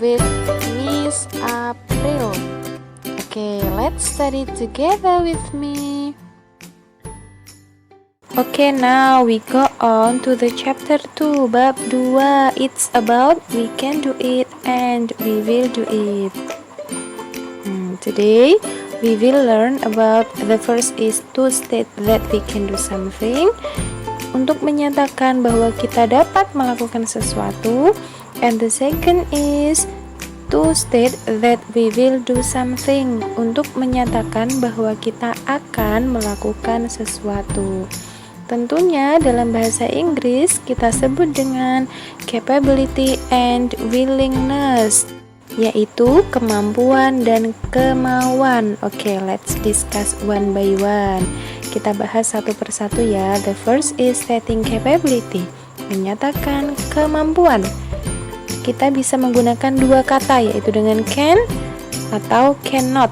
with Miss April. Okay, let's study together with me. Okay, now we go on to the chapter 2, bab 2. It's about we can do it and we will do it. Today we will learn about the first is to state that we can do something, untuk menyatakan bahwa kita dapat melakukan sesuatu, and the second is to state that we will do something, untuk menyatakan bahwa kita akan melakukan sesuatu. Tentunya dalam bahasa Inggris kita sebut dengan capability and willingness, yaitu kemampuan dan kemauan. Oke, let's discuss one by one. Kita bahas satu persatu ya. The first is stating capability, menyatakan kemampuan. Kita bisa menggunakan dua kata, yaitu dengan can atau cannot.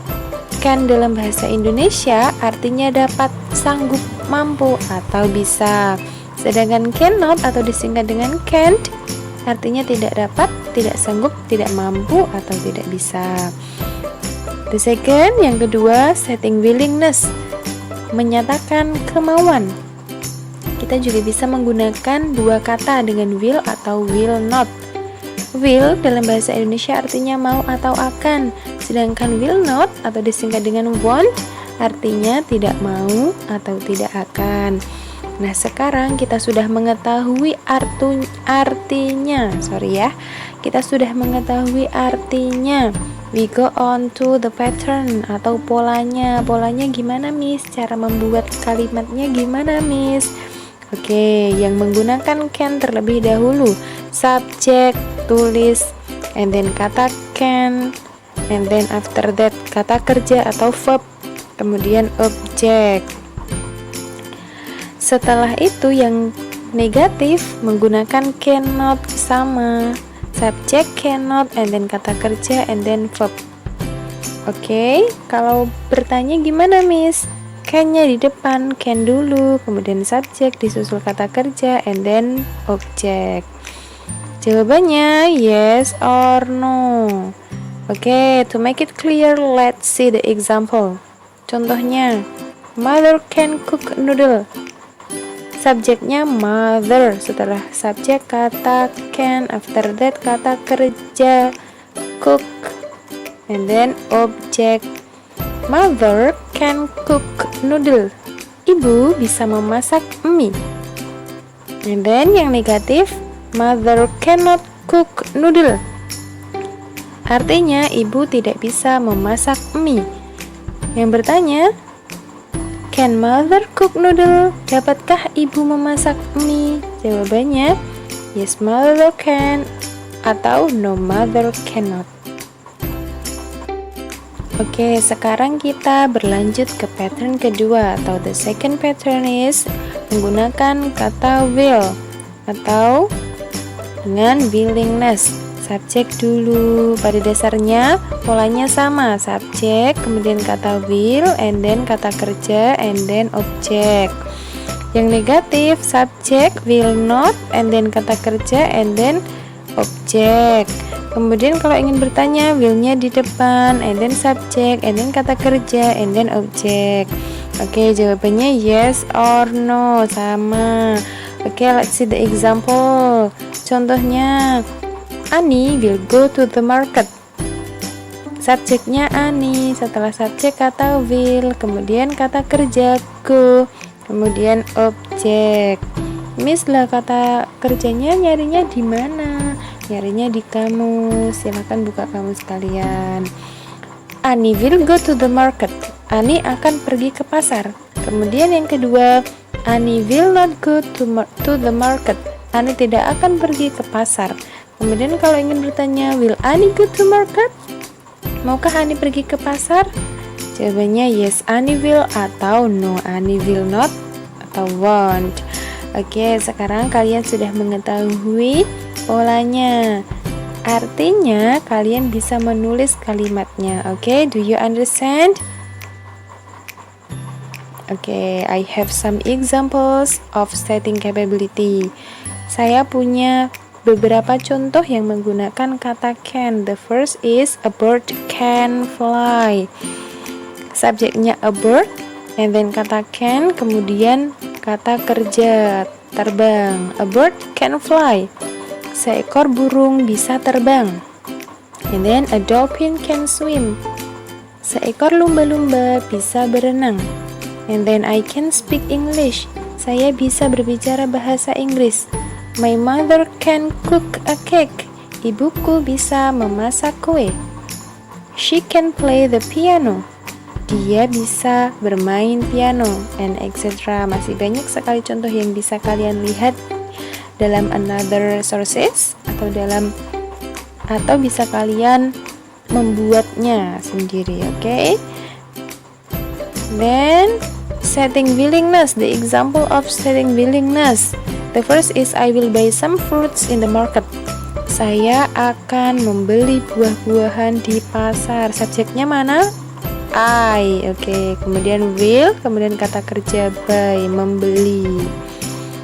Can dalam bahasa Indonesia artinya dapat, sanggup, mampu, atau bisa. Sedangkan cannot atau disingkat dengan can't artinya tidak dapat, tidak sanggup, tidak mampu, atau tidak bisa. The second, yang kedua, setting willingness, menyatakan kemauan. Kita juga bisa menggunakan dua kata dengan will atau will not. Will dalam bahasa Indonesia artinya mau atau akan, sedangkan will not atau disingkat dengan won't artinya tidak mau atau tidak akan. Nah, sekarang kita sudah mengetahui artinya. Kita sudah mengetahui artinya. We go on to the pattern atau polanya. Polanya gimana, Miss? Cara membuat kalimatnya gimana, Miss? Oke, yang menggunakan can terlebih dahulu. Subject, tulis, and then kata can, and then after that kata kerja atau verb, kemudian object. Setelah itu yang negatif menggunakan cannot, sama subject cannot, and then kata kerja, and then verb. Oke, kalau bertanya gimana, Miss? Can-nya di depan, can dulu, kemudian subject disusul kata kerja, and then object. Jawabannya yes or no. Oke, to make it clear, let's see the example. Contohnya, mother can cook noodle. Subjeknya mother, setelah subjek kata can, after that kata kerja cook, and then object. Mother can cook noodle. Ibu bisa memasak mie. And then yang negatif, mother cannot cook noodle. Artinya ibu tidak bisa memasak mie. Yang bertanya, can mother cook noodle? Dapatkah ibu memasak mie? Jawabannya yes, mother can, atau no, mother cannot. Oke, sekarang kita berlanjut ke pattern kedua, atau the second pattern is menggunakan kata will atau dengan willingness. Subjek dulu. Pada dasarnya polanya sama, subjek, kemudian kata will, and then kata kerja, and then object. Yang negatif, subjek, will not, and then kata kerja, and then object. Kemudian kalau ingin bertanya, will-nya di depan, and then subject, and then kata kerja, and then object. Oke, jawabannya yes or no, sama. Oke, let's see the example. Contohnya, Ani will go to the market. Subjeknya Ani, setelah subjek kata will, kemudian kata kerja go, kemudian objek. Miss lah, kata kerjanya nyarinya di mana? Nyarinya di kamus. Silahkan buka kamus kalian. Ani will go to the market. Ani akan pergi ke pasar. Kemudian yang kedua, Ani will not go to the market. Ani tidak akan pergi ke pasar. Kemudian kalau ingin bertanya, will Ani go to market? Maukah Ani pergi ke pasar? Jawabannya yes, Ani will, atau no, Ani will not, atau won't. Oke, sekarang kalian sudah mengetahui polanya. Artinya kalian bisa menulis kalimatnya. Oke, do you understand? Oke, I have some examples of stating capability. Saya punya beberapa contoh yang menggunakan kata can. The first is a bird can fly. Subjeknya a bird, and then kata can, kemudian kata kerja, terbang. A bird can fly. Seekor burung bisa terbang. And then a dolphin can swim. Seekor lumba-lumba bisa berenang. And then I can speak English. Saya bisa berbicara bahasa Inggris. My mother can cook a cake. Ibuku bisa memasak kue. She can play the piano. Dia bisa bermain piano, and etc. Masih banyak sekali contoh yang bisa kalian lihat dalam another sources atau bisa kalian membuatnya sendiri, okay? Then setting willingness, the example of setting willingness. The first is I will buy some fruits in the market. Saya akan membeli buah-buahan di pasar. Subjeknya mana? I. Oke, kemudian will, kemudian kata kerja buy, membeli.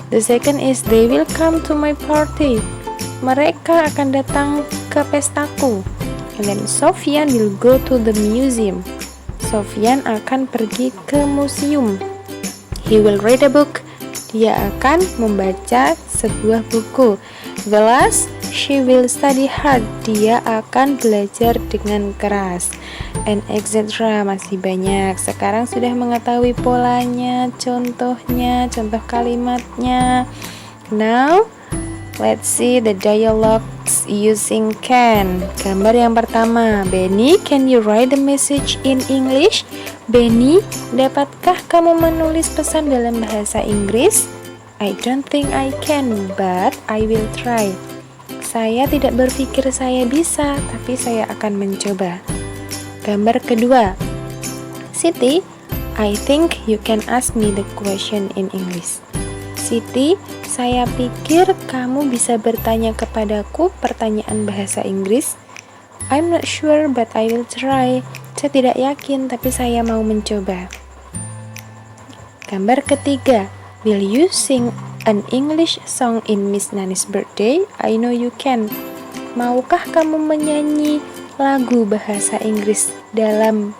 The second is they will come to my party. Mereka akan datang ke pestaku. And then Sofyan will go to the museum. Sofyan akan pergi ke museum. He will read a book. Dia akan membaca sebuah buku. The last, she will study hard. Dia akan belajar dengan keras. And etc. Masih banyak. Sekarang sudah mengetahui polanya, contohnya, contoh kalimatnya. Now, let's see the dialogues using can. Gambar yang pertama, Benny, can you write the message in English? Benny, dapatkah kamu menulis pesan dalam bahasa Inggris? I don't think I can, but I will try. Saya tidak berpikir saya bisa, tapi saya akan mencoba. Gambar kedua, Siti, I think you can ask me the question in English. Siti, saya pikir kamu bisa bertanya kepadaku pertanyaan bahasa Inggris. I'm not sure, but I will try. Saya tidak yakin, tapi saya mau mencoba. Gambar ketiga, will you sing an English song in Miss Nani's birthday? I know you can. Maukah kamu menyanyi lagu bahasa Inggris dalam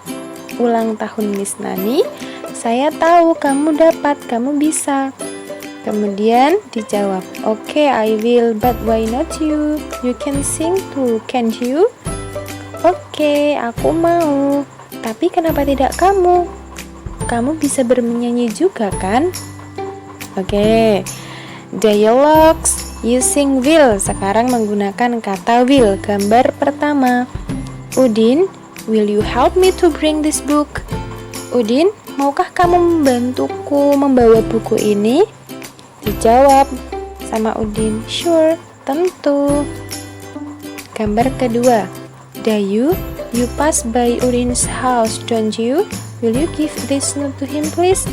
ulang tahun Miss Nani? Saya tahu kamu dapat, kamu bisa. Kemudian dijawab, okay, I will, but why not you? You can sing too, can't you? Oke, aku mau. Tapi kenapa tidak kamu? Kamu bisa bernyanyi juga kan? Oke. Dialogues using will. Sekarang menggunakan kata will. Gambar pertama, Udin, will you help me to bring this book? Udin, maukah kamu membantuku membawa buku ini? Dijawab sama Udin, sure, tentu. Gambar kedua, Dayu, you pass by Udin's house, don't you? Will you give this note to him, please?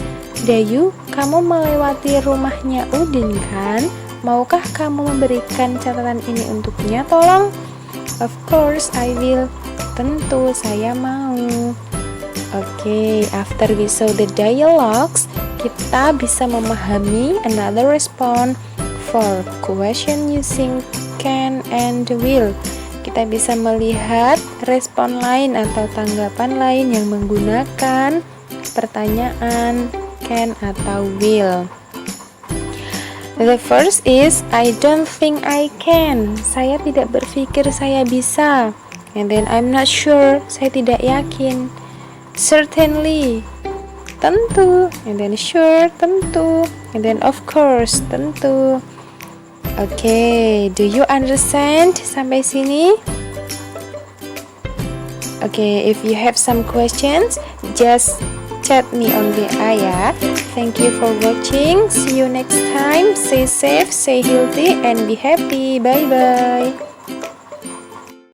Dayu, kamu melewati rumahnya Udin kan? Maukah kamu memberikan catatan ini untuknya, tolong? Of course, I will. Tentu, saya mau. Oke, after we saw the dialogues, kita bisa memahami another response for question using can and will. Kita bisa melihat respon lain atau tanggapan lain yang menggunakan pertanyaan can atau will. The first is I don't think I can. Saya tidak berpikir saya bisa. And then I'm not sure. Saya tidak yakin. Certainly, tentu. And then sure, tentu. And then of course, tentu. Oke, do you understand sampai sini? Oke, if you have some questions, just chat me on WA ya. Thank you for watching. See you next time. Stay safe, stay healthy, and be happy. Bye bye.